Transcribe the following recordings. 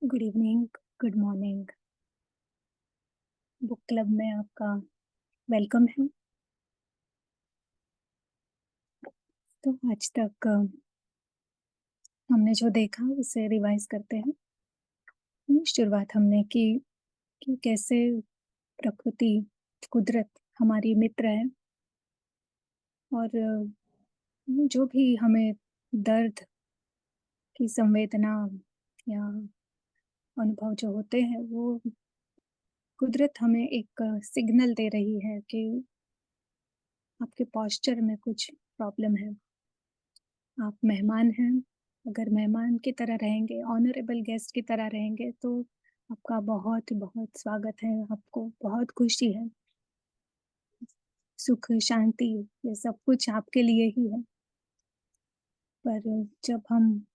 Good evening, good morning. Book club में आपका welcome है। तो आज तक हमने जो देखा उसे रिवाइज करते हैं। शुरुआत हमने की कि कैसे प्रकृति, कुदरत हमारी मित्र है और जो भी हमें दर्द की संवेदना या अनुभव जो होते हैं वो कुदरत हमें एक सिग्नल दे रही है कि आपके पोस्चर में कुछ प्रॉब्लम है। आप मेहमान हैं, अगर मेहमान की तरह रहेंगे, ऑनरेबल गेस्ट की तरह रहेंगे तो आपका बहुत बहुत स्वागत है, आपको बहुत खुशी है। सुख, शांति ये सब कुछ आपके लिए ही है। पर जब हम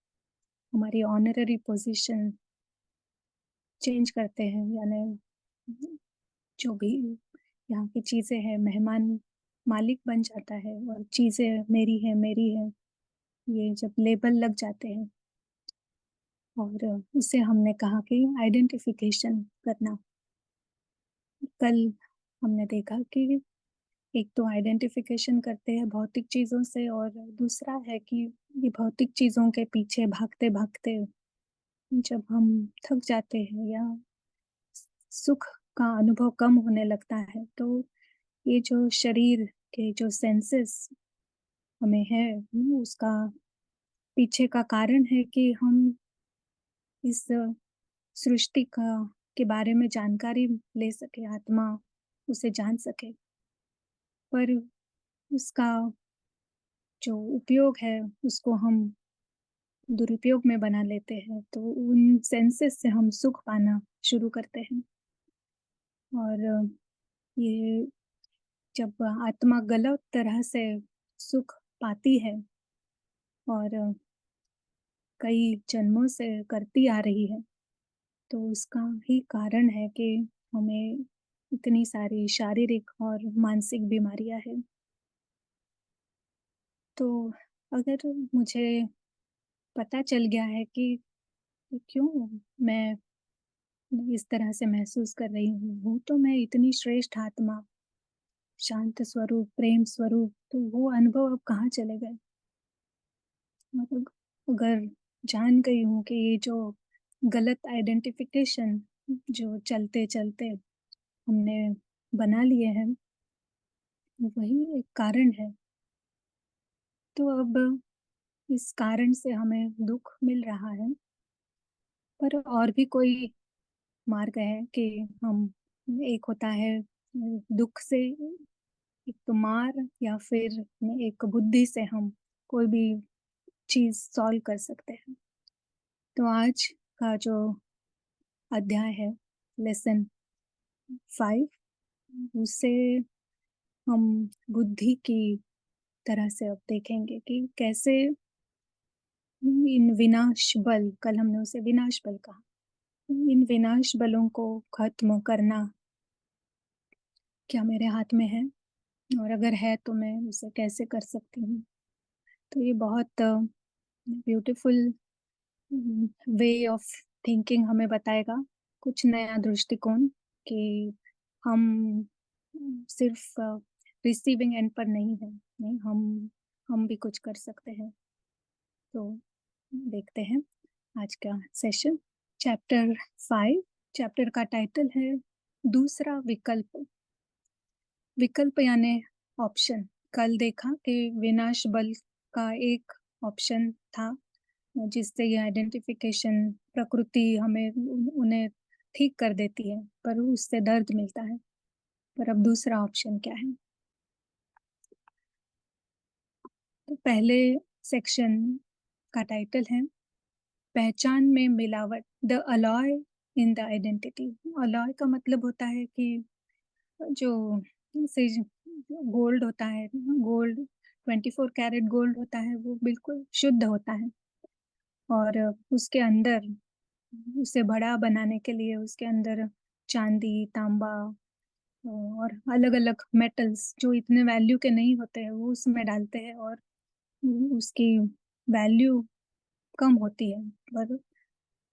हमारी ऑनररी पोजीशन चेंज करते हैं, यानी जो भी यहाँ की चीज़ें हैं, मेहमान मालिक बन जाता है और चीज़ें मेरी है, ये जब लेबल लग जाते हैं और उसे हमने कहा कि आइडेंटिफिकेशन करना। कल हमने देखा कि एक तो आइडेंटिफिकेशन करते हैं भौतिक चीज़ों से और दूसरा है कि ये भौतिक चीज़ों के पीछे भागते-भागते जब हम थक जाते हैं या सुख का अनुभव कम होने लगता है, तो ये जो शरीर के जो सेंसेस हमें है, उसका पीछे का कारण है कि हम इस सृष्टि का के बारे में जानकारी ले सके, आत्मा उसे जान सके। पर उसका जो उपयोग है उसको हम दुरुपयोग में बना लेते हैं, तो उन सेंसेस से हम सुख पाना शुरू करते हैं। और ये जब आत्मा गलत तरह से सुख पाती है और कई जन्मों से करती आ रही है, तो उसका ही कारण है कि हमें इतनी सारी शारीरिक और मानसिक बीमारियां हैं। तो अगर मुझे पता चल गया है कि क्यों मैं इस तरह से महसूस कर रही हूँ, तो मैं इतनी श्रेष्ठ आत्मा, शांत स्वरूप, प्रेम स्वरूप, तो वो अनुभव अब कहाँ चले गए? मतलब अगर जान गई हूँ कि ये जो गलत आइडेंटिफिकेशन जो चलते-चलते हमने बना लिए हैं, वही एक कारण है। तो अब इस कारण से हमें दुःख मिल रहा है, पर और भी कोई मार्ग है कि हम एक होता है दुःख से एक तो मार या फिर एक बुद्धि से हम कोई भी चीज़ सॉल्व कर सकते हैं। तो आज का जो अध्याय है, लेसन 5, उसे हम बुद्धि की तरह से अब देखेंगे कि कैसे इन विनाश बल, कल हमने उसे विनाश बल कहा, इन विनाश बलों को खत्म करना क्या मेरे हाथ में है? और अगर है तो मैं उसे कैसे कर सकती हूँ? तो ये बहुत ब्यूटीफुल वे ऑफ थिंकिंग हमें बताएगा कुछ नया दृष्टिकोण कि हम सिर्फ रिसीविंग एंड पर नहीं है, नहीं, हम भी कुछ कर सकते हैं। तो देखते हैं आज का सेशन। चैप्टर 5, चैप्टर का टाइटल है दूसरा विकल्प। विकल्प यानी ऑप्शन। कल देखा कि विनाश बल का एक ऑप्शन था जिससे ये आइडेंटिफिकेशन प्रकृति हमें उन्हें ठीक कर देती है, पर उससे दर्द मिलता है। पर अब दूसरा ऑप्शन क्या है? तो पहले सेक्शन का टाइटल है पहचान में मिलावट, the alloy in the identity. Alloy का मतलब होता है कि जो से गोल्ड होता है, गोल्ड 24 कैरेट गोल्ड होता है, वो बिल्कुल शुद्ध होता है और उसके अंदर उसे बड़ा बनाने के लिए उसके अंदर चांदी, तांबा और अलग-अलग मेटल्स जो इतने वैल्यू के नहीं होते हैं वो उसमें डालते हैं और उसकी वैल्यू कम होती है। पर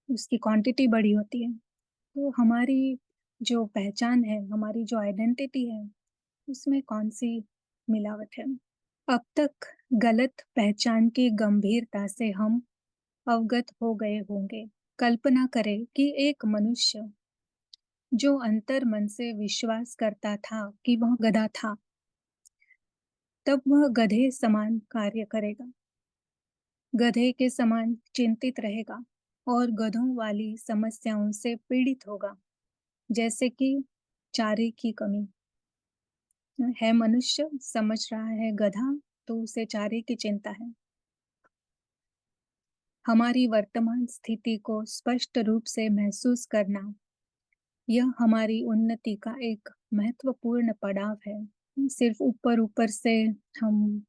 उसकी क्वांटिटी बड़ी होती है। तो हमारी जो पहचान है, हमारी जो आइडेंटिटी है, उसमें कौन-सी मिलावट है? अब तक गलत पहचान की गंभीरता से हम अवगत हो गए होंगे। कल्पना करें कि एक मनुष्य जो अंतर मन से विश्वास करता था कि वह गधा था, तब वह गधे समान कार्य करेगा, गधे के समान चिंतित रहेगा और गधों वाली समस्याओं से पीड़ित होगा, जैसे कि चारे की कमी। है मनुष्य, समझ रहा है गधा, तो उसे चारे की चिंता है। हमारी वर्तमान स्थिति को स्पष्ट रूप से महसूस करना, यह हमारी उन्नति का एक महत्वपूर्ण पड़ाव है। सिर्फ ऊपर-ऊपर से हम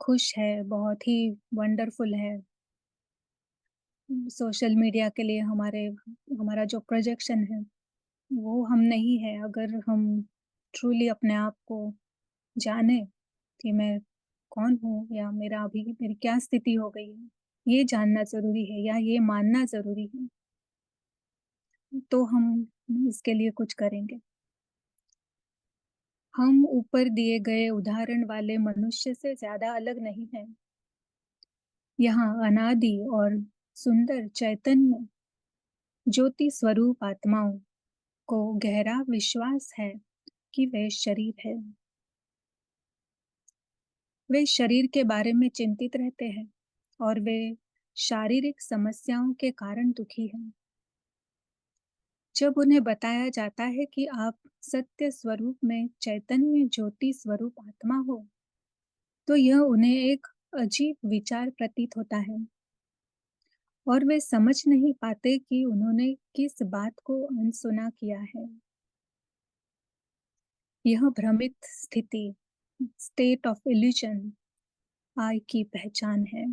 खुश हैं, बहुत ही वंडरफुल है। सोशल मीडिया के लिए हमारा जो प्रोजेक्शन है, वो हम नहीं है। अगर हम ट्रूली अपने आप को जाने कि मैं कौन हूँ या मेरी क्या स्थिति हो गई है, ये जानना ज़रूरी है या ये मानना ज़रूरी है, तो हम इसके लिए कुछ करेंगे। हम ऊपर दिए गए उदाहरण वाले मनुष्य से ज़्यादा अलग नहीं हैं। यहाँ अनादि और सुंदर चैतन्य ज्योति स्वरूप आत्माओं को गहरा विश्वास है कि वे शरीर है। वे शरीर के बारे में चिंतित रहते हैं और वे शारीरिक समस्याओं के कारण दुखी हैं। जब उन्हें बताया जाता है कि आप सत्य स्वरूप में चैतन्य ज्योति स्वरूप आत्मा हो, तो यह उन्हें एक अजीब विचार प्रतीत होता है और वे समझ नहीं पाते कि उन्होंने किस बात को अनसुना किया है। यह भ्रमित स्थिति, स्टेट ऑफ इल्यूजन, आई की पहचान है।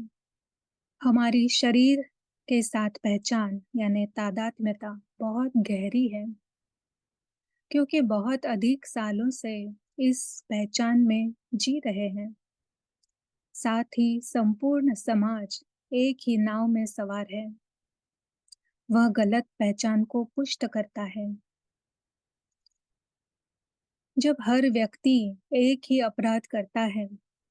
हमारी शरीर के साथ पहचान यानी तादात्म्यता बहुत गहरी है, क्योंकि बहुत अधिक सालों से इस पहचान में जी रहे हैं। साथ ही संपूर्ण समाज एक ही नाव में सवार है। वह गलत पहचान को पुष्ट करता है। जब हर व्यक्ति एक ही अपराध करता है,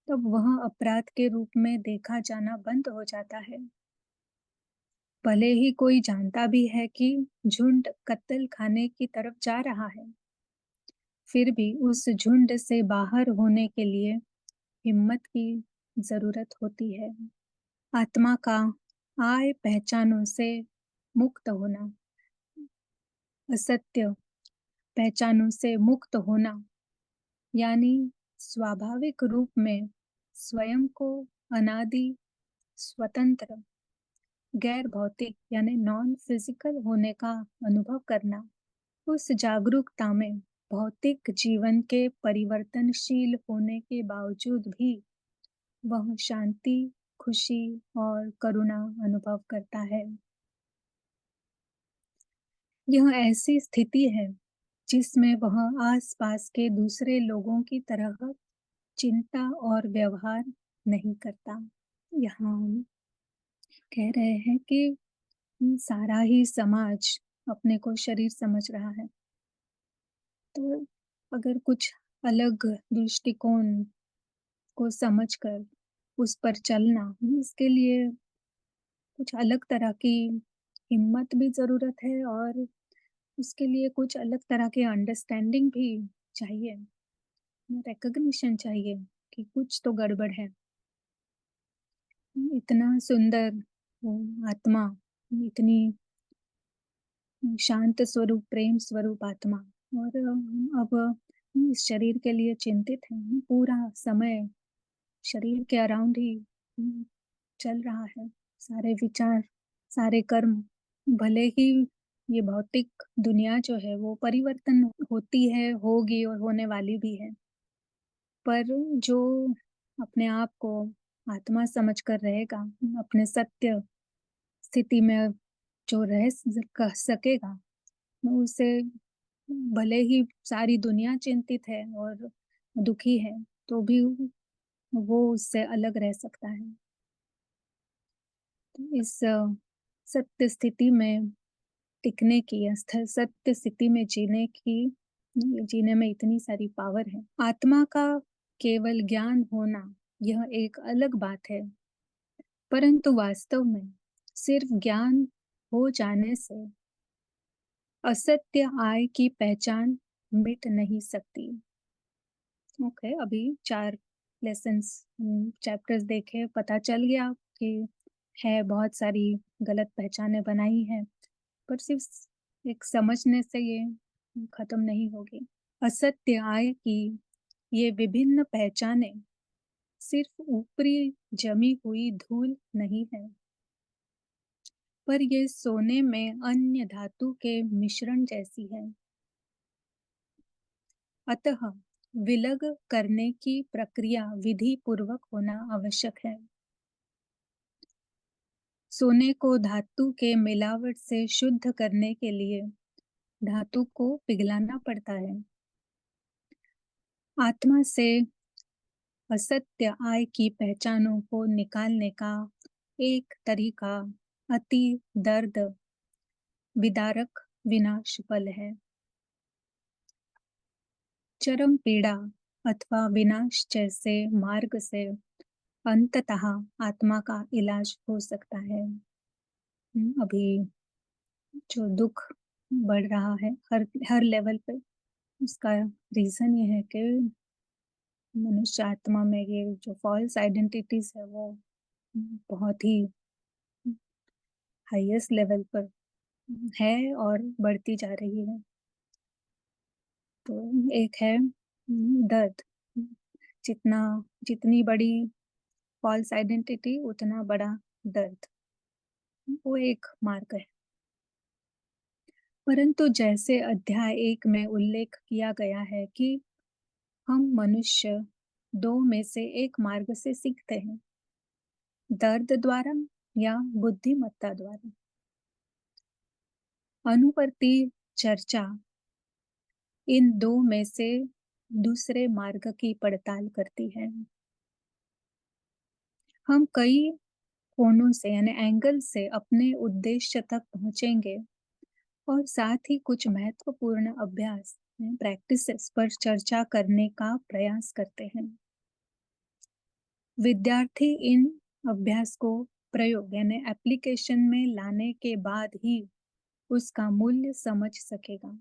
तब वह अपराध के रूप में देखा जाना बंद हो जाता है। भले ही कोई जानता भी है कि झुंड कत्ल खाने की तरफ जा रहा है, फिर भी उस झुंड से बाहर होने के लिए हिम्मत की जरूरत होती है। आत्मा का आय पहचानों से मुक्त होना, असत्य पहचानों से मुक्त होना, यानी स्वाभाविक रूप में स्वयं को अनादि, स्वतंत्र, गैर भौतिक यानी नॉन फिजिकल होने का अनुभव करना। उस जागरूकता में भौतिक जीवन के परिवर्तनशील होने के बावजूद भी वह शांति, खुशी और करुणा अनुभव करता है। यह ऐसी स्थिति है जिसमें वह आसपास के दूसरे लोगों की तरह चिंता और व्यवहार नहीं करता। यहाँ हम कह रहे हैं कि सारा ही समाज अपने को शरीर समझ रहा है। तो अगर कुछ अलग दृष्टिकोण को समझकर उस पर चलना, इसके लिए कुछ अलग तरह की हिम्मत भी ज़रूरत है और उसके लिए कुछ अलग तरह के अंडरस्टैंडिंग भी चाहिए, रिकॉग्निशन चाहिए कि कुछ तो गड़बड़ है। इतना सुंदर वो आत्मा, इतनी शांत स्वरूप, प्रेम स्वरूप आत्मा और अब इस शरीर के लिए चिंतित है। पूरा समय शरीर के अराउंड ही चल रहा है। सारे विचार, सारे कर्म, भले ही ये भौतिक दुनिया जो है वो परिवर्तन होती है, होगी और होने वाली भी है। पर जो अपने आप को आत्मा समझकर रहेगा, अपने सत्य स्थिति में जो कह सकेगा, उसे भले ही सारी दुनिया चिंतित है और दुखी है, तो भी वो उससे अलग रह सकता है। तो इस सत्य स्थिति में टिकने की या सत्य स्थिति में जीने में इतनी सारी पावर है। आत्मा का केवल ज्ञान होना यह एक अलग बात है, परंतु वास्तव में सिर्फ ज्ञान हो जाने से असत्य आय की पहचान मिट नहीं सकती। ओके, अभी 4 लेसन्स चैप्टर्स देखे, पता चल गया कि है बहुत सारी गलत पहचानें बनाई हैं, पर सिर्फ एक समझने से ये खत्म नहीं होगी। असत्य आय की ये विभिन्न पहचानें सिर्फ ऊपरी जमी हुई धूल नहीं है, पर ये सोने में अन्य धातु के मिश्रण जैसी है। अतः विलग करने की प्रक्रिया विधि पूर्वक होना आवश्यक है। सोने को धातु के मिलावट से शुद्ध करने के लिए धातु को पिघलाना पड़ता है। आत्मा से असत्य आय की पहचानों को निकालने का एक तरीका अति दर्द विदारक विनाश फल है। चरम पीड़ा अथवा विनाश जैसे मार्ग से अंततः आत्मा का इलाज हो सकता है। अभी जो दुख बढ़ रहा है हर हर लेवल पे, उसका रीजन ये है कि मनुष्य आत्मा में ये जो फॉल्स आइडेंटिटीज है वो बहुत ही हाईएस्ट लेवल पर है और बढ़ती जा रही है। तो एक है दर्द, जितना जितनी बड़ी फॉल्स आइडेंटिटी उतना बड़ा दर्द, वो एक मार्ग है। परंतु जैसे अध्याय 1 में उल्लेख किया गया है कि हम मनुष्य 2 में से एक मार्ग से सीखते हैं, दर्द द्वारा या बुद्धिमत्ता द्वारा। अनुवर्ती चर्चा इन 2 में से दूसरे मार्ग की पड़ताल करती है। हम कई कोणों से यानी एंगल से अपने उद्देश्य तक पहुंचेंगे और साथ ही कुछ महत्वपूर्ण अभ्यास प्रैक्टिसेस पर चर्चा करने का प्रयास करते हैं। विद्यार्थी इन अभ्यास को प्रयोग यानी एप्लीकेशन में लाने के बाद ही उसका मूल्य समझ सकेगा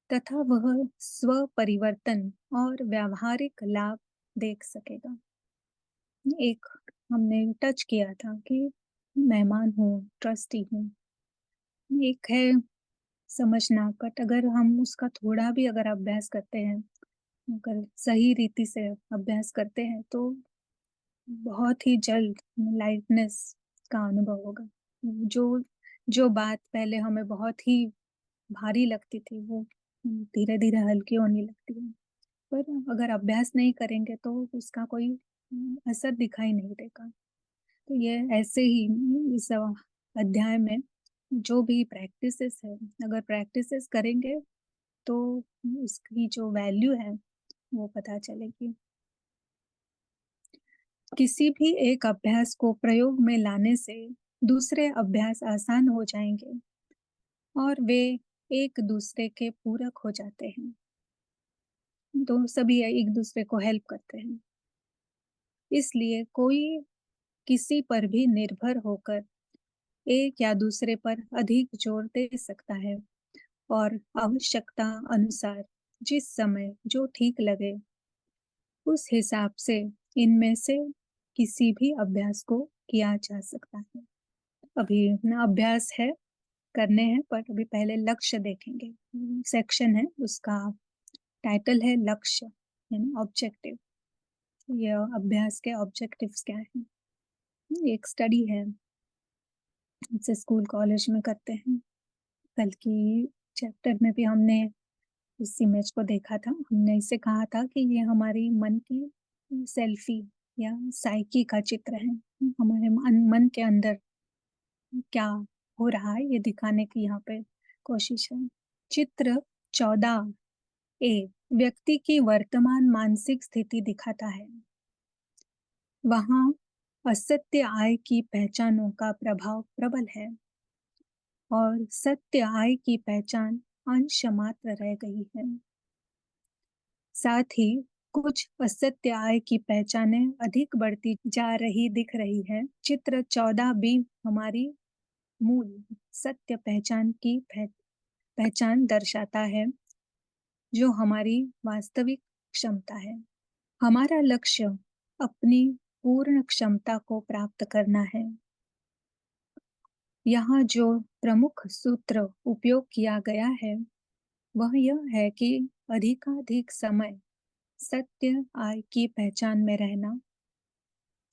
तथा वह स्व परिवर्तन और व्यावहारिक लाभ देख सकेगा। एक हमने टच किया था कि मेहमान हूँ, ट्रस्टी हूँ, एक है समझना, बट अगर हम उसका थोड़ा भी अगर अभ्यास करते हैं, अगर सही रीति से अभ्यास करते हैं तो बहुत ही जल्द लाइटनेस का अनुभव होगा। जो जो बात पहले हमें बहुत ही भारी लगती थी वो धीरे धीरे हल्की होने लगती है। पर अगर अभ्यास नहीं करेंगे तो उसका कोई असर दिखाई नहीं देगा। तो ये ऐसे ही इस अध्याय में जो भी प्रैक्टिसेस है, अगर प्रैक्टिसेस करेंगे तो उसकी जो वैल्यू है वो पता चलेगी। किसी भी एक अभ्यास को प्रयोग में लाने से दूसरे अभ्यास आसान हो जाएंगे और वे एक दूसरे के पूरक हो जाते हैं, तो सभी एक दूसरे को हेल्प करते हैं। इसलिए कोई किसी पर भी निर्भर होकर एक या दूसरे पर अधिक जोर दे सकता है और आवश्यकता अनुसार जिस समय जो ठीक लगे उस हिसाब से इनमें से किसी भी अभ्यास को किया जा सकता है। अभी ना अभ्यास है, करने हैं, पर अभी पहले लक्ष्य देखेंगे। सेक्शन है, उसका टाइटल है लक्ष्य यानी ऑब्जेक्टिव। ये अभ्यास के ऑब्जेक्टिव्स क्या हैं? एक स्टडी है, इसे स्कूल कॉलेज में करते हैं। कल की चैप्टर में भी हमने इस इमेज को देखा था। हमने इसे कहा था कि ये हमारी मन की सेल्फी या साइकी का चित्र है। हमारे मन के अंदर क्या हो रहा है ये दिखाने की यहाँ पे कोशिश है। चित्र 14A व्यक्ति की वर्तमान मानसिक स्थिति दिखाता है। वहाँ असत्य आय की पहचानों का प्रभाव प्रबल है और सत्य आय की पहचान अंश मात्र रह गई है। साथ ही कुछ असत्य आय की पहचानें अधिक बढ़ती जा रही दिख रही है। चित्र 14 भी हमारी मूल सत्य पहचान की पहचान दर्शाता है, जो हमारी वास्तविक क्षमता है। हमारा लक्ष्य अपनी पूर्ण क्षमता को प्राप्त करना है। यहाँ जो प्रमुख सूत्र उपयोग किया गया है वह यह है कि अधिकाधिक समय सत्य आय की पहचान में रहना,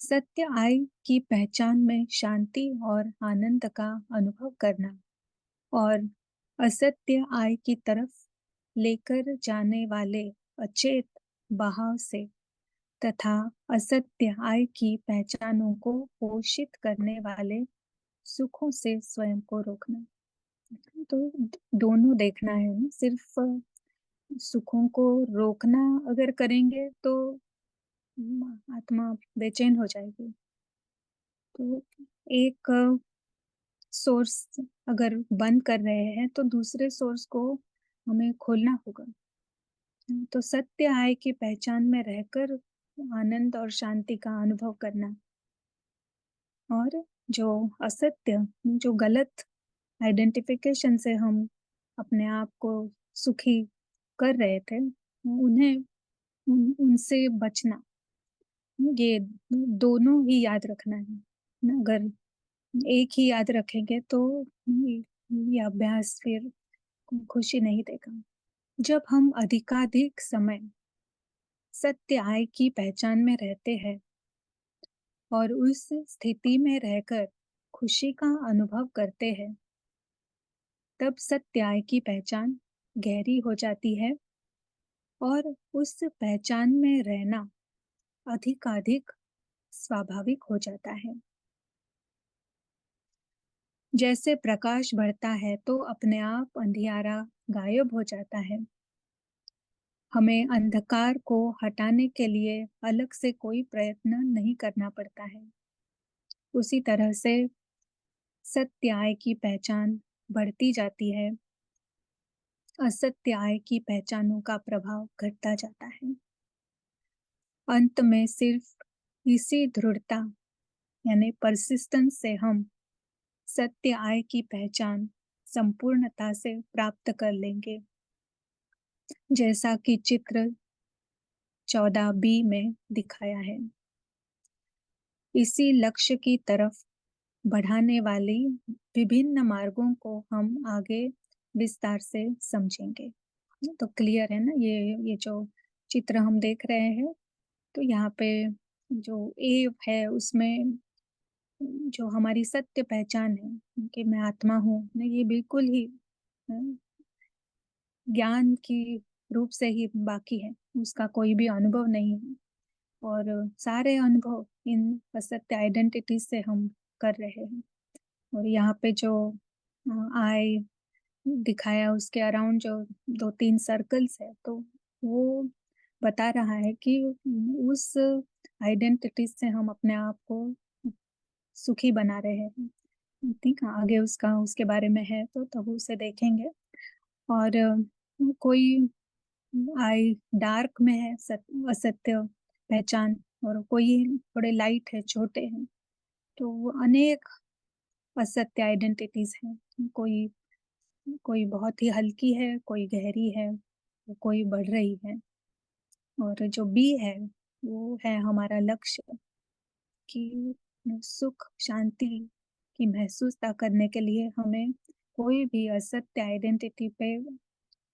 सत्य आय की पहचान में शांति और आनंद का अनुभव करना और असत्य आय की तरफ लेकर जाने वाले अचेत बहाव से तथा असत्य आय की पहचानों को पोषित करने वाले सुखों से स्वयं को रोकना। तो दोनों देखना है ना, सिर्फ सुखों को रोकना अगर करेंगे तो आत्मा बेचैन हो जाएगी। तो एक सोर्स अगर बंद कर रहे हैं तो दूसरे सोर्स को हमें खोलना होगा। तो सत्य आय की पहचान में रहकर आनंद और शांति का अनुभव करना और जो असत्य, जो गलत आइडेंटिफिकेशन से हम अपने आप को सुखी कर रहे थे, उन्हें उनसे बचना, ये दोनों ही याद रखना है। अगर एक ही याद रखेंगे तो ये अभ्यास फिर खुशी नहीं देगा। जब हम अधिकाधिक समय सत्य आय की पहचान में रहते हैं और उस स्थिति में रहकर खुशी का अनुभव करते हैं, तब सत्य आय की पहचान गहरी हो जाती है और उस पहचान में रहना अधिकाधिक स्वाभाविक हो जाता है। जैसे प्रकाश बढ़ता है तो अपने आप अंधियारा गायब हो जाता है। हमें अंधकार को हटाने के लिए अलग से कोई प्रयत्न नहीं करना पड़ता है। उसी तरह से सत्य आय की पहचान बढ़ती जाती है, असत्य आय की पहचानों का प्रभाव घटता जाता है। अंत में सिर्फ इसी दृढ़ता यानी परसिस्टेंस से हम सत्य आय की पहचान संपूर्णता से प्राप्त कर लेंगे, जैसा कि चित्र 14 बी में दिखाया है। इसी लक्ष्य की तरफ बढ़ाने वाली विभिन्न मार्गों को हम आगे विस्तार से समझेंगे। तो क्लियर है ना, ये जो चित्र हम देख रहे हैं, तो यहाँ पे जो ए है उसमें जो हमारी सत्य पहचान है कि मैं आत्मा हूँ, ये बिल्कुल ही ज्ञान की रूप से ही बाकी है, उसका कोई भी अनुभव नहीं है और सारे अनुभव इन असत्य आइडेंटिटी से हम कर रहे हैं। और यहाँ पे जो आई दिखाया उसके अराउंड जो 2-3 सर्कल्स है, तो वो बता रहा है कि उस आइडेंटिटी से हम अपने आप को सुखी बना रहे हैं। ठीक है, आगे उसका उसके बारे में है तो तब उसे देखेंगे। और कोई आई डार्क में है असत्य पहचान और कोई थोड़े लाइट है, छोटे हैं। तो वो अनेक असत्य आइडेंटिटीज हैं। कोई कोई बहुत ही हल्की है, कोई गहरी है, कोई बढ़ रही है। और जो बी है वो है हमारा लक्ष्य कि सुख शांति की महसूसता करने के लिए हमें कोई भी असत्य आइडेंटिटी पे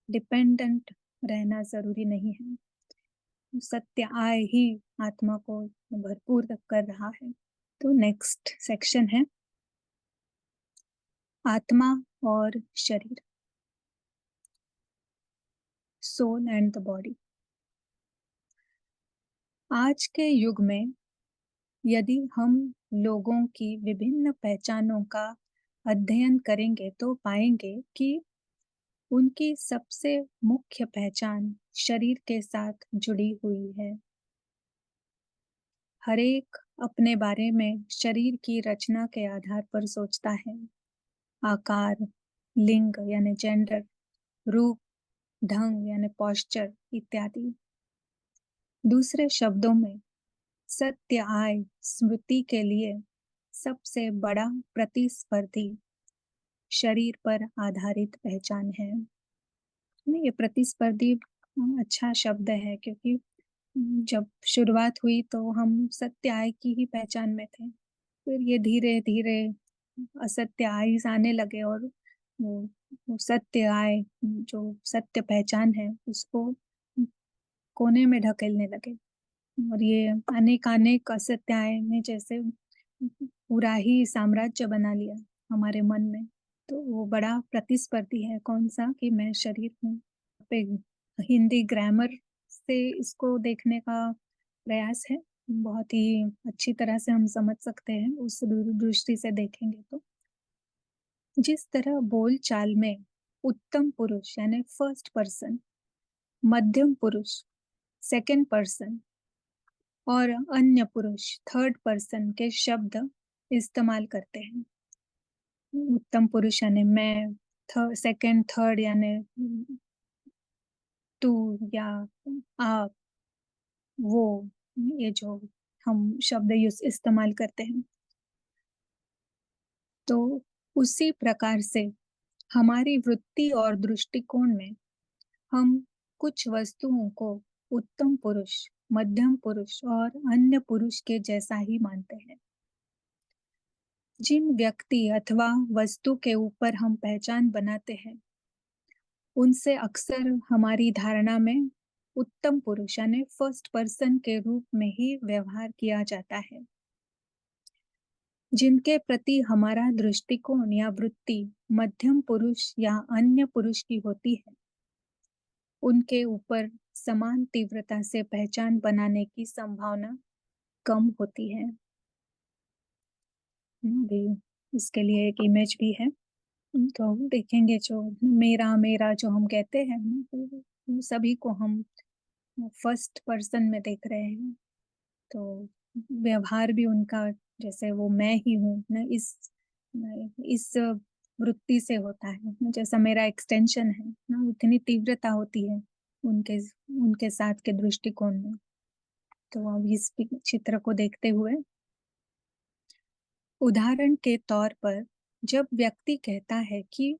डिपेंडेंट रहना जरूरी नहीं है। सत्य आय ही आत्मा को भरपूर कर रहा है। तो नेक्स्ट सेक्शन है आत्मा और शरीर, सोल एंड द बॉडी। आज के युग में यदि हम लोगों की विभिन्न पहचानों का अध्ययन करेंगे तो पाएंगे कि उनकी सबसे मुख्य पहचान शरीर के साथ जुड़ी हुई है। हर एक अपने बारे में शरीर की रचना के आधार पर सोचता है। आकार, लिंग यानी जेंडर, रूप, ढंग यानी पोस्चर इत्यादि। दूसरे शब्दों में सत्य आय स्मृति के लिए सबसे बड़ा प्रतिस्पर्धी शरीर पर आधारित पहचान है। नहीं, ये प्रतिस्पर्धी अच्छा शब्द है, क्योंकि जब शुरुआत हुई तो हम सत्य आय की ही पहचान में थे। फिर ये धीरे धीरे असत्य आय आने लगे, और वो सत्य आय, जो सत्य पहचान है, उसको कोने में ढकेलने लगे। और ये अनेक अनेक असत्य आय ने जैसे पूरा ही साम्राज्य बना लिया हमारे मन में। तो वो बड़ा प्रतिस्पर्धी है, कौन सा, कि मैं शरीर हूँ। पे हिंदी ग्रामर से इसको देखने का प्रयास है, बहुत ही अच्छी तरह से हम समझ सकते हैं उस दृष्टि से देखेंगे तो। जिस तरह बोल चाल में उत्तम पुरुष यानी फर्स्ट पर्सन, मध्यम पुरुष सेकंड पर्सन और अन्य पुरुष थर्ड पर्सन के शब्द इस्तेमाल करते हैं। उत्तम पुरुष यानी मैं, सेकंड थर्ड यानी तू या आप, वो, ये जो हम शब्द यूज इस्तेमाल करते हैं। तो उसी प्रकार से हमारी वृत्ति और दृष्टिकोण में हम कुछ वस्तुओं को उत्तम पुरुष, मध्यम पुरुष और अन्य पुरुष के जैसा ही मानते हैं। जिन व्यक्ति अथवा वस्तु के ऊपर हम पहचान बनाते हैं, उनसे अक्सर हमारी धारणा में उत्तम पुरुष यानी फर्स्ट पर्सन के रूप में ही व्यवहार किया जाता है। जिनके प्रति हमारा दृष्टिकोण या वृत्ति मध्यम पुरुष या अन्य पुरुष की होती है, उनके ऊपर समान तीव्रता से पहचान बनाने की संभावना कम होती है। भी इसके लिए एक इमेज भी है, तो देखेंगे। जो मेरा मेरा जो हम कहते हैं, सभी को हम फर्स्ट पर्सन में देख रहे हैं। तो व्यवहार भी उनका जैसे वो मैं ही हूँ ना, इस वृत्ति से होता है। जैसा मेरा एक्सटेंशन है ना, उतनी तीव्रता होती है उनके उनके साथ के दृष्टिकोण में। तो अब इस चित्र को देखते हुए, उदाहरण के तौर पर, जब व्यक्ति कहता है कि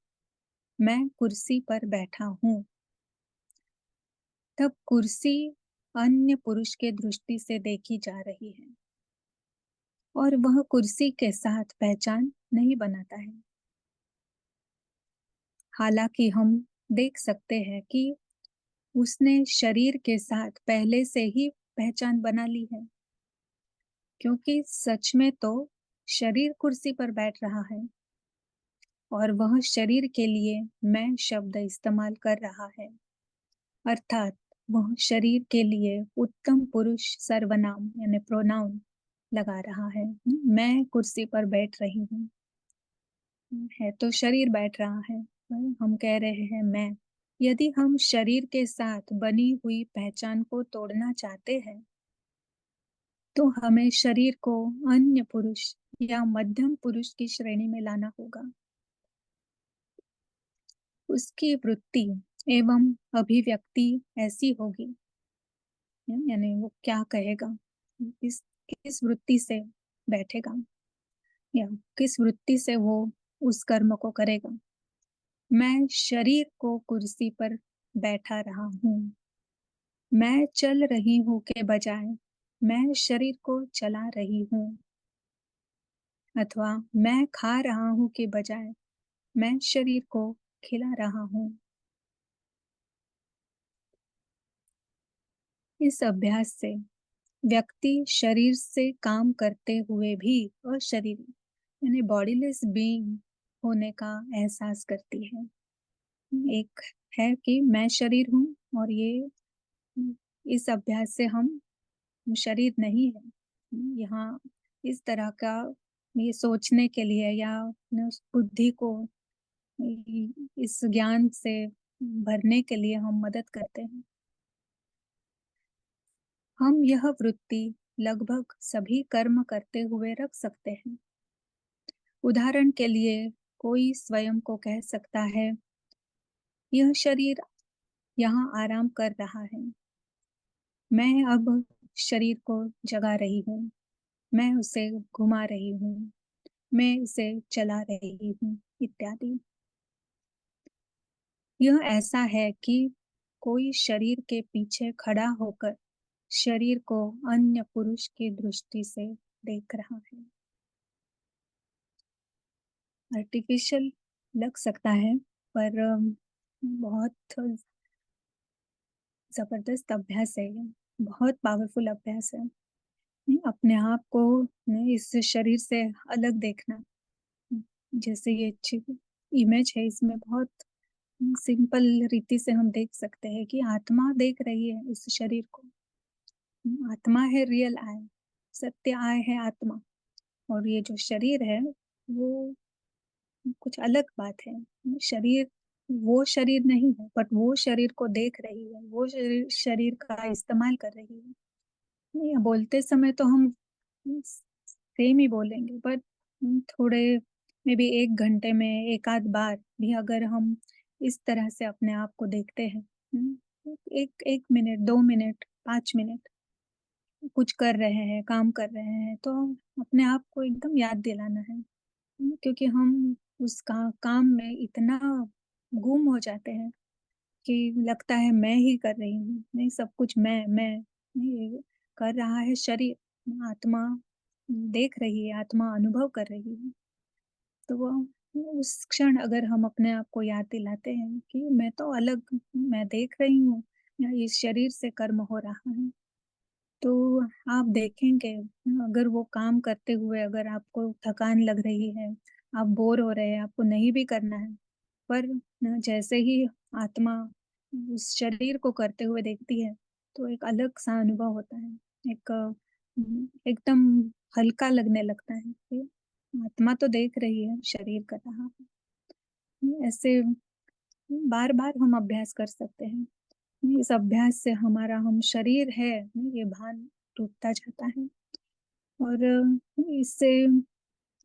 मैं कुर्सी पर बैठा हूँ, तब कुर्सी अन्य पुरुष के दृष्टि से देखी जा रही है और वह कुर्सी के साथ पहचान नहीं बनाता है। हालांकि हम देख सकते हैं कि उसने शरीर के साथ पहले से ही पहचान बना ली है, क्योंकि सच में तो शरीर कुर्सी पर बैठ रहा है और वह शरीर के लिए मैं शब्द इस्तेमाल कर रहा है, अर्थात वह शरीर के लिए उत्तम पुरुष सर्वनाम यानी प्रोनाउन लगा रहा है। मैं कुर्सी पर बैठ रही हूँ, है तो शरीर बैठ रहा है, हम कह रहे हैं मैं। यदि हम शरीर के साथ बनी हुई पहचान को तोड़ना चाहते हैं, तो हमें शरीर को अन्य पुरुष या मध्यम पुरुष की श्रेणी में लाना होगा। उसकी वृत्ति एवं अभिव्यक्ति ऐसी होगी, यानी वो क्या कहेगा, किस किस वृत्ति से बैठेगा या किस वृत्ति से वो उस कर्म को करेगा। मैं शरीर को कुर्सी पर बैठा रहा हूँ। मैं चल रही हूँ के बजाय मैं शरीर को चला रही हूँ, अथवा मैं खा रहा हूँ के बजाय मैं शरीर को खिला रहा हूँ। इस अभ्यास से व्यक्ति शरीर से काम करते हुए भी अशरीरी यानी बॉडीलेस बीइंग होने का एहसास करती है। एक है कि मैं शरीर हूँ, और ये इस अभ्यास से हम शरीर नहीं है। यहाँ इस तरह का ये सोचने के लिए या उस बुद्धि को इस ज्ञान से भरने के लिए हम मदद करते हैं। हम यह वृत्ति लगभग सभी कर्म करते हुए रख सकते हैं। उदाहरण के लिए कोई स्वयं को कह सकता है, यह शरीर यहाँ आराम कर रहा है, मैं अब शरीर को जगा रही हूँ, मैं उसे घुमा रही हूँ, मैं इसे चला रही हूँ, इत्यादि। यह ऐसा है कि कोई शरीर के पीछे खड़ा होकर शरीर को अन्य पुरुष की दृष्टि से देख रहा है। आर्टिफिशियल लग सकता है, पर बहुत जबरदस्त अभ्यास है ये, बहुत पावरफुल अभ्यास है। नहीं, अपने आप को नहीं, इस शरीर से अलग देखना। जैसे ये इमेज है, इसमें बहुत सिंपल रीति से हम देख सकते हैं कि आत्मा देख रही है इस शरीर को। आत्मा है रियल आई, सत्य आई है आत्मा, और ये जो शरीर है वो कुछ अलग बात है। शरीर वो शरीर नहीं है, बट वो शरीर को देख रही है, वो शरीर का इस्तेमाल कर रही है। नहीं, बोलते समय तो हम सेम ही बोलेंगे, बट थोड़े मे बी 1 घंटे में एक आध बार भी अगर हम इस तरह से अपने आप को देखते हैं, एक 1 मिनट, 2 मिनट, 5 मिनट कुछ कर रहे हैं, काम कर रहे हैं, तो अपने आप को एकदम याद दिलाना है। क्योंकि हम उस काम में इतना गुम हो जाते हैं कि लगता है मैं ही कर रही हूँ, नहीं सब कुछ मैं नहीं, कर रहा है शरीर, आत्मा देख रही है, आत्मा अनुभव कर रही है। तो वो उस क्षण अगर हम अपने आप को याद दिलाते हैं कि मैं तो अलग हूँ, मैं देख रही हूँ, या इस शरीर से कर्म हो रहा है, तो आप देखेंगे अगर वो काम करते हुए अगर आपको थकान लग रही है, आप बोर हो रहे हैं, आपको नहीं भी करना है, पर जैसे ही आत्मा उस शरीर को करते हुए देखती है, तो एक अलग सा अनुभव होता है, एक एकदम हल्का लगने लगता है कि आत्मा तो देख रही है, शरीर कर रहा है। ऐसे बार बार हम अभ्यास कर सकते हैं। इस अभ्यास से हमारा हम शरीर है ये भान टूटता जाता है, और इससे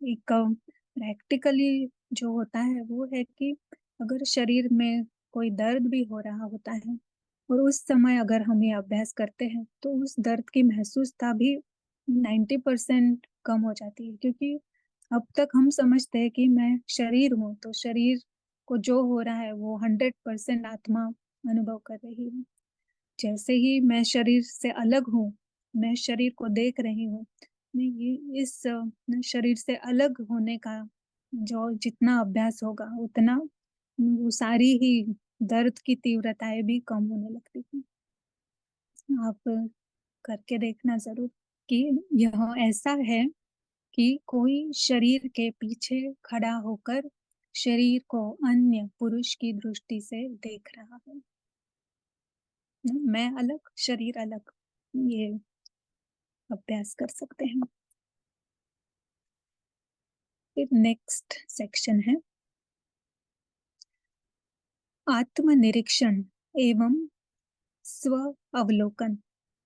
एक प्रैक्टिकली जो होता है वो है कि अगर शरीर में कोई दर्द भी हो रहा होता है, और उस समय अगर हम ये अभ्यास करते हैं, तो उस दर्द की महसूसता भी 90% कम हो जाती है। क्योंकि अब तक हम समझते हैं कि मैं शरीर हूँ, तो शरीर को जो हो रहा है वो 100% आत्मा अनुभव कर रही है। जैसे ही मैं शरीर से अलग हूँ, मैं शरीर को देख रही हूँ, मैं ये इस शरीर से अलग होने का जो जितना अभ्यास होगा, उतना वो सारी ही दर्द की तीव्रताएं भी कम होने लगती हैं। आप करके देखना जरूर कि यह ऐसा है कि कोई शरीर के पीछे खड़ा होकर शरीर को अन्य पुरुष की दृष्टि से देख रहा है। मैं अलग, शरीर अलग, ये अभ्यास कर सकते हैं। फिर नेक्स्ट सेक्शन है आत्मनिरीक्षण एवं स्व अवलोकन।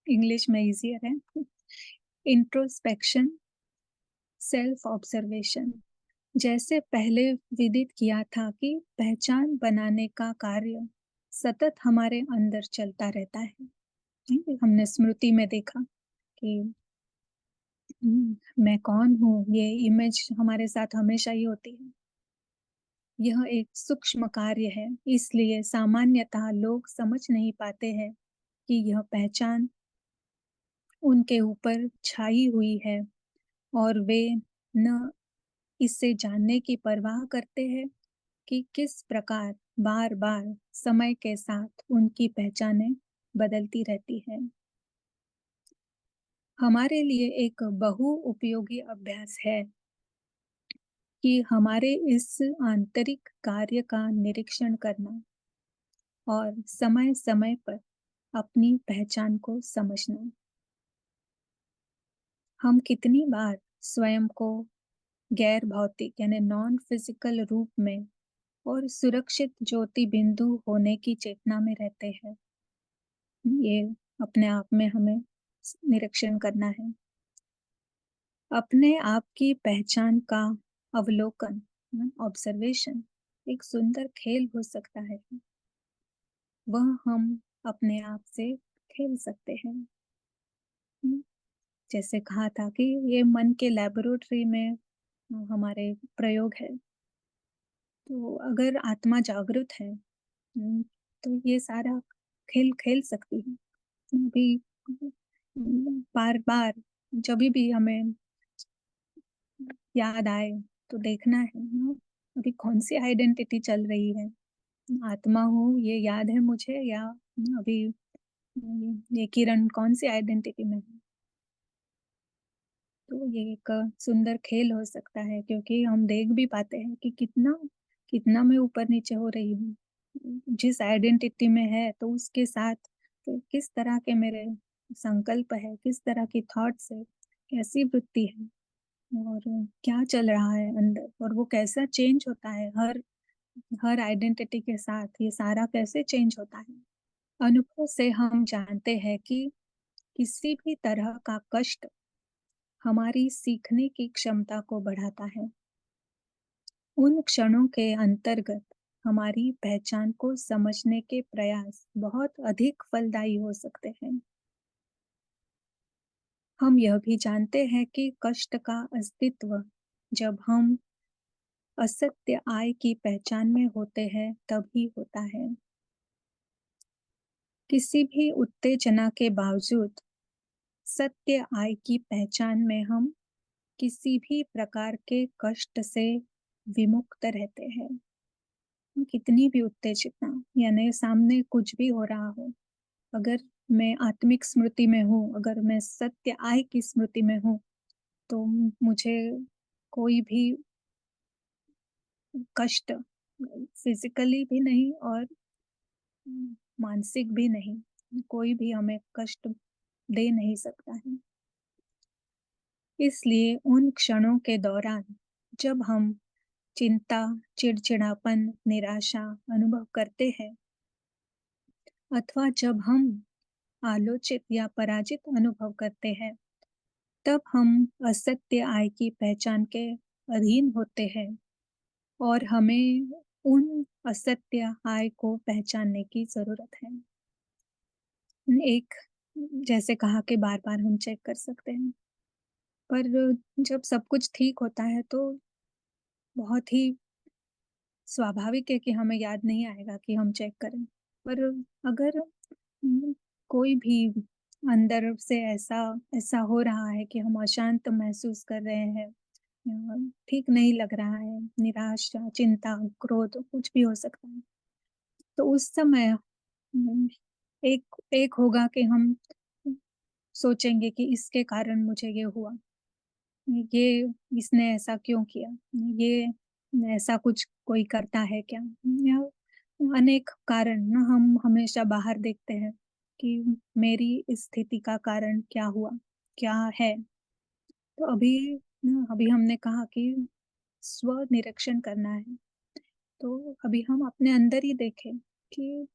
इंग्लिश में इजियर है। Introspection, self observation. जैसे पहले विदित किया था कि पहचान बनाने का कार्य सतत हमारे अंदर चलता रहता है। हमने स्मृति में देखा कि मैं कौन हूँ, ये इमेज हमारे साथ हमेशा ही होती है। यह एक सूक्ष्म कार्य है, इसलिए सामान्यतः लोग समझ नहीं पाते हैं कि यह पहचान उनके ऊपर छाई हुई है, और वे न इसे जानने की परवाह करते हैं कि किस प्रकार बार बार समय के साथ उनकी पहचानें बदलती रहती है। हमारे लिए एक बहु उपयोगी अभ्यास है कि हमारे इस आंतरिक कार्य का निरीक्षण करना और समय समय पर अपनी पहचान को समझना। हम कितनी बार स्वयं को गैर भौतिक यानी नॉन फिजिकल रूप में और सुरक्षित ज्योति बिंदु होने की चेतना में रहते हैं। ये अपने आप में हमें निरीक्षण करना है। अपने आप की पहचान का अवलोकन, ऑब्जर्वेशन एक सुंदर खेल हो सकता है। वह हम अपने आप से खेल सकते हैं। हम्म, जैसे कहा था कि ये मन के लेबोरेटरी में हमारे प्रयोग है। तो अगर आत्मा जागृत है, तो ये सारा खेल खेल सकती है। अभी बार बार जब भी हमें याद आए तो देखना है ना, अभी कौन सी आइडेंटिटी चल रही है। आत्मा हूँ ये याद है मुझे, या अभी ये किरण कौन सी आइडेंटिटी में है। तो ये एक सुंदर खेल हो सकता है, क्योंकि हम देख भी पाते हैं कि कितना कितना मैं ऊपर नीचे हो रही हूँ। जिस आइडेंटिटी में है तो उसके साथ तो किस तरह के मेरे संकल्प है, किस तरह की थॉट्स है, कैसी वृत्ति है, और क्या चल रहा है अंदर, और वो कैसा चेंज होता है हर हर आइडेंटिटी के साथ, ये सारा कैसे चेंज होता है। अनुभव से हम जानते हैं कि किसी भी तरह का कष्ट हमारी सीखने की क्षमता को बढ़ाता है। उन क्षणों के अंतर्गत हमारी पहचान को समझने के प्रयास बहुत अधिक फलदायी हो सकते हैं। हम यह भी जानते हैं कि कष्ट का अस्तित्व जब हम असत्य आय की पहचान में होते हैं तभी होता है। किसी भी उत्तेजना के बावजूद सत्य आय की पहचान में हम किसी भी प्रकार के कष्ट से विमुक्त रहते हैं। कितनी भी उत्तेजना, यानी सामने कुछ भी हो रहा हो, अगर मैं आत्मिक स्मृति में हूँ, अगर मैं सत्य आय की स्मृति में हूँ, तो मुझे कोई भी कष्ट फिजिकली भी नहीं और मानसिक भी नहीं, कोई भी हमें कष्ट दे नहीं सकता है। इसलिए उन क्षणों के दौरान जब हम चिंता, चिड़चिड़ापन, निराशा अनुभव करते हैं, अथवा जब हम आलोचित या पराजित अनुभव करते हैं, तब हम असत्य आय की पहचान के अधीन होते हैं, और हमें उन असत्य आय को पहचानने की जरूरत है। एक, जैसे कहा कि बार बार हम चेक कर सकते हैं, पर जब सब कुछ ठीक होता है तो बहुत ही स्वाभाविक है कि हमें याद नहीं आएगा कि हम चेक करें। पर अगर कोई भी अंदर से ऐसा ऐसा हो रहा है कि हम अशांत महसूस कर रहे हैं, ठीक नहीं लग रहा है, निराशा, चिंता, क्रोध कुछ भी हो सकता है, तो उस समय एक एक होगा कि हम सोचेंगे कि इसके कारण मुझे ये हुआ, ये इसने ऐसा क्यों किया, ये ऐसा कुछ कोई करता है क्या, या अनेक कारण ना हम हमेशा बाहर देखते हैं कि मेरी इस स्थिति का कारण क्या हुआ, क्या है। तो अभी हमने कहा कि स्व निरीक्षण करना है, तो अभी हम अपने अंदर ही देखें कि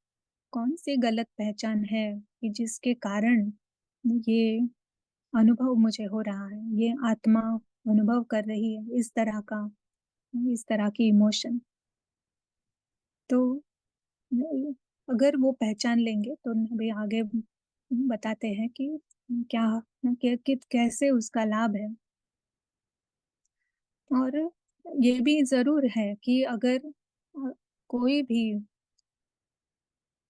कौन सी गलत पहचान है कि जिसके कारण ये अनुभव मुझे हो रहा है, ये आत्मा अनुभव कर रही है इस तरह की इमोशन। तो अगर वो पहचान लेंगे तो अभी आगे बताते हैं कि क्या कैसे उसका लाभ है। और ये भी जरूर है कि अगर कोई भी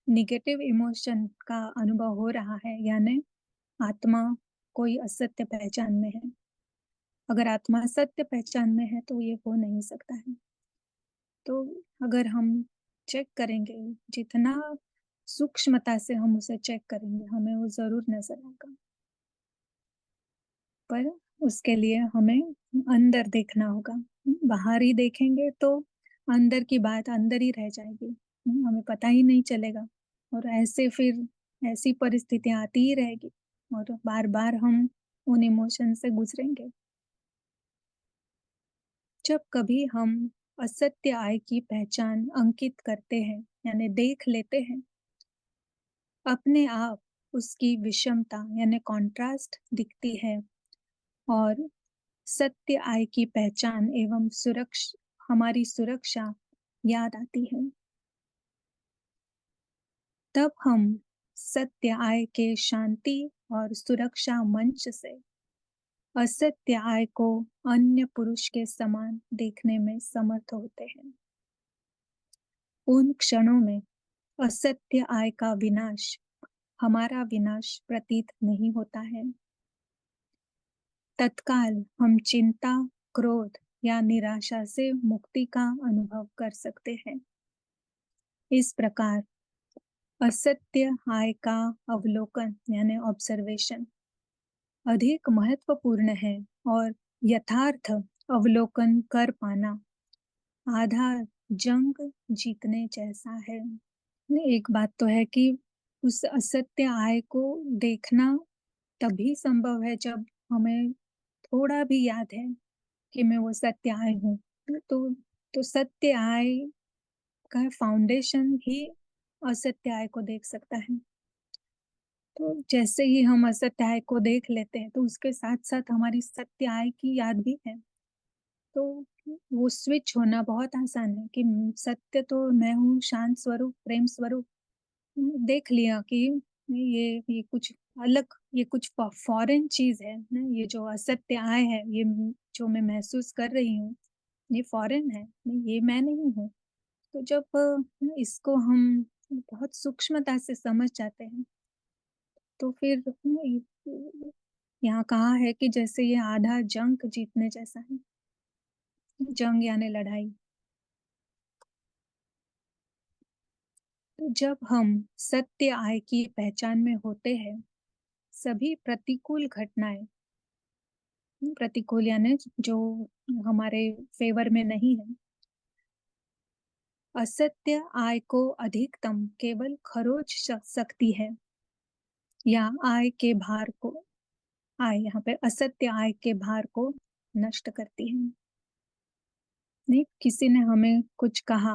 निगेटिव इमोशन का अनुभव हो रहा है, यानी आत्मा कोई असत्य पहचान में है, अगर आत्मा सत्य पहचान में है तो ये हो नहीं सकता है। तो अगर हम चेक करेंगे, जितना सूक्ष्मता से हम उसे चेक करेंगे, हमें वो जरूर नजर आएगा। पर उसके लिए हमें अंदर देखना होगा। बाहर ही देखेंगे तो अंदर की बात अंदर ही रह जाएगी, हमें पता ही नहीं चलेगा, और ऐसे फिर ऐसी परिस्थितियां आती ही रहेगी, और बार बार हम उन इमोशन से गुजरेंगे। जब कभी हम असत्य आय की पहचान अंकित करते हैं, यानी देख लेते हैं, अपने आप उसकी विषमता यानी कॉन्ट्रास्ट दिखती है और सत्य आय की पहचान एवं हमारी सुरक्षा याद आती है। तब हम सत्य आय के शांति और सुरक्षा मंच से असत्य आय को अन्य पुरुष के समान देखने में समर्थ होते हैं। उन क्षणों में असत्य आय का विनाश हमारा विनाश प्रतीत नहीं होता है। तत्काल हम चिंता, क्रोध या निराशा से मुक्ति का अनुभव कर सकते हैं। इस प्रकार असत्य आय का अवलोकन यानी ऑब्जर्वेशन अधिक महत्वपूर्ण है और यथार्थ अवलोकन कर पाना आधा जंग जीतने जैसा है। एक बात तो है कि उस असत्य आय को देखना तभी संभव है जब हमें थोड़ा भी याद है कि मैं वो सत्य आय हूँ। तो सत्य आय का फाउंडेशन ही असत्य आय को देख सकता है। तो जैसे ही हम असत्य आय को देख लेते हैं तो उसके साथ-साथ हमारी सत्य आय की याद भी है। तो वो स्विच होना बहुत आसान है कि सत्य तो मैं हूँ, शांत स्वरूप, प्रेम स्वरूप। देख लिया कि ये कुछ अलग, ये कुछ फॉरेन चीज़ है ना, ये जो असत्य आय है, ये जो मैं महसूस कर रही हूँ, ये फॉरेन है, ये मैं नहीं हूँ। तो जब इसको हम बहुत सूक्ष्मता से समझ जाते हैं, तो फिर यहाँ कहा है कि जैसे ये आधा जंग जीतने जैसा है। जंग यानी लड़ाई। तो जब हम सत्य आय की पहचान में होते हैं, सभी प्रतिकूल घटनाएं, प्रतिकूल यानी जो हमारे फेवर में नहीं है, असत्य आय को अधिकतम केवल खरोच सकती है या आय के भार को, आय यहाँ पे असत्य आय के भार को नष्ट करती है। नहीं, किसी ने हमें कुछ कहा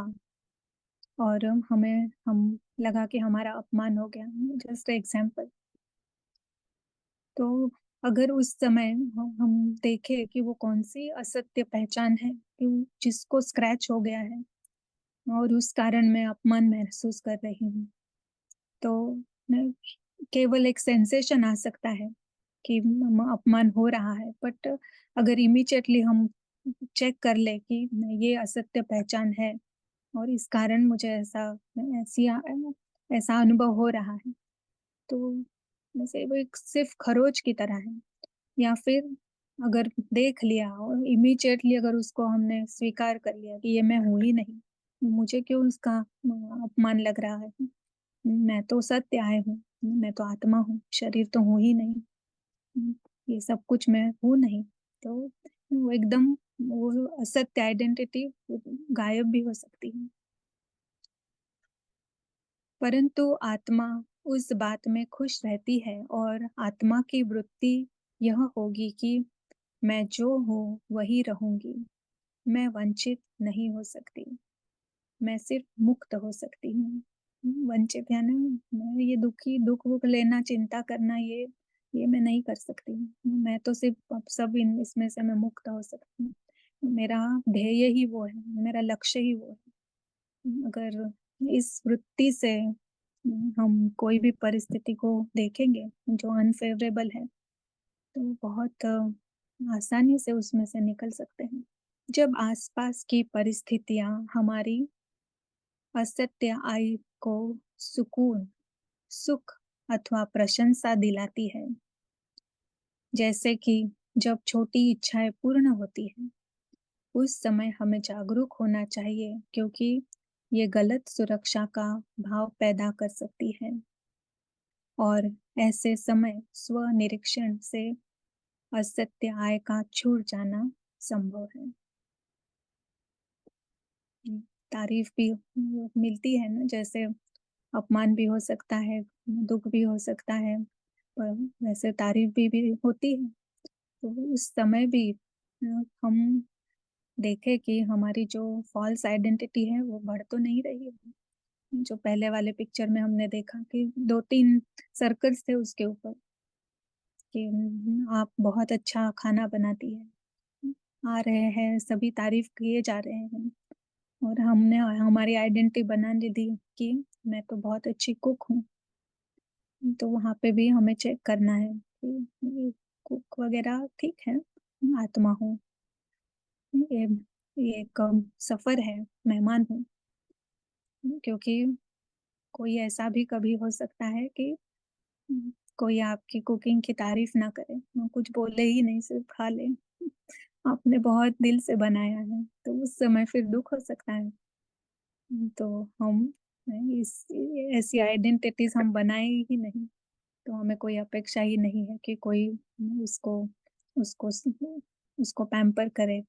और हम लगा कि हमारा अपमान हो गया, जस्ट एग्जाम्पल। तो अगर उस समय हम देखें कि वो कौन-सी असत्य पहचान है कि जिसको स्क्रैच हो गया है और उस कारण मैं अपमान महसूस कर रही हूँ। तो न केवल एक सेंसेशन आ सकता है कि अपमान हो रहा है, बट अगर इमीडिएटली हम चेक कर ले कि ये असत्य पहचान है और इस कारण मुझे ऐसा अनुभव हो रहा है, तो जैसे वो एक सिर्फ खरोच की तरह है। या फिर अगर देख लिया और इमीडिएटली अगर उसको हमने स्वीकार कर लिया कि ये मैं हूँ ही नहीं, मुझे क्यों उसका अपमान लग रहा है? मैं तो सत्य आय हूँ, मैं तो आत्मा हूँ, शरीर तो हूँ ही नहीं। ये सब कुछ मैं हूँ नहीं। तो वो एकदम वो असत्य आइडेंटिटी गायब भी हो सकती है। परंतु आत्मा उस बात में खुश रहती है और आत्मा की वृत्ति यह होगी कि मैं जो हूँ वही रहूंगी। मैं वंचित नहीं हो सकती, मैं सिर्फ मुक्त हो सकती हूँ। वंचित यानी मैं ये दुख वुख लेना, चिंता करना, ये मैं नहीं कर सकती हूँ। मैं तो सिर्फ अब सब इन इसमें से मैं मुक्त हो सकती हूँ। मेरा ध्येय ही वो है, मेरा लक्ष्य ही वो है। अगर इस वृत्ति से हम कोई भी परिस्थिति को देखेंगे जो अनफेवरेबल है, तो बहुत आसानी से उसमें से निकल सकते हैं। जब आसपास की परिस्थितियां हमारी असत्य आय को सुकून, सुख अथवा प्रशंसा दिलाती है, जैसे कि जब छोटी इच्छाएं पूर्ण होती हैं, उस समय हमें जागरूक होना चाहिए क्योंकि ये गलत सुरक्षा का भाव पैदा कर सकती है और ऐसे समय स्व निरीक्षण से असत्य आय का छूट जाना संभव है। तारीफ भी मिलती है ना, जैसे अपमान भी हो सकता है, दुख भी हो सकता है, पर वैसे तारीफ भी होती है। तो उस समय भी हम देखें कि हमारी जो फ़ॉल्स आइडेंटिटी है वो बढ़ तो नहीं रही है। जो पहले वाले पिक्चर में हमने देखा कि 2-3 सर्कल्स थे उसके ऊपर कि आप बहुत अच्छा खाना बनाती हैं। आ रहे हैं, सभी तारीफ़ किए जा रहे हैं और हमने हमारी आइडेंटिटी बना ली कि मैं तो बहुत अच्छी कुक हूँ। तो वहाँ पे भी हमें चेक करना है कि ये कुक वग़ैरह ठीक है, आत्मा हूँ। ये ये एक सफ़र है, मेहमान हूँ। क्योंकि कोई ऐसा भी कभी हो सकता है कि कोई आपकी कुकिंग की तारीफ़ ना करे, वो कुछ बोले ही नहीं, सिर्फ़ खा ले। आपने बहुत दिल से बनाया है, तो उस समय फिर दुःख हो सकता है। तो हम इस ऐसी आइडेंटिटीज़ हम बनाए ही नहीं, तो हमें कोई अपेक्षा ही नहीं है कि कोई उसको उसको स उसको पैम्पर करे।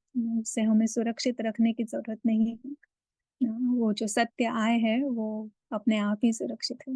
उसे हमें सुरक्षित रखने की ज़रूरत नहीं है। वो जो सत्य आए है, वो अपने आप ही सुरक्षित है।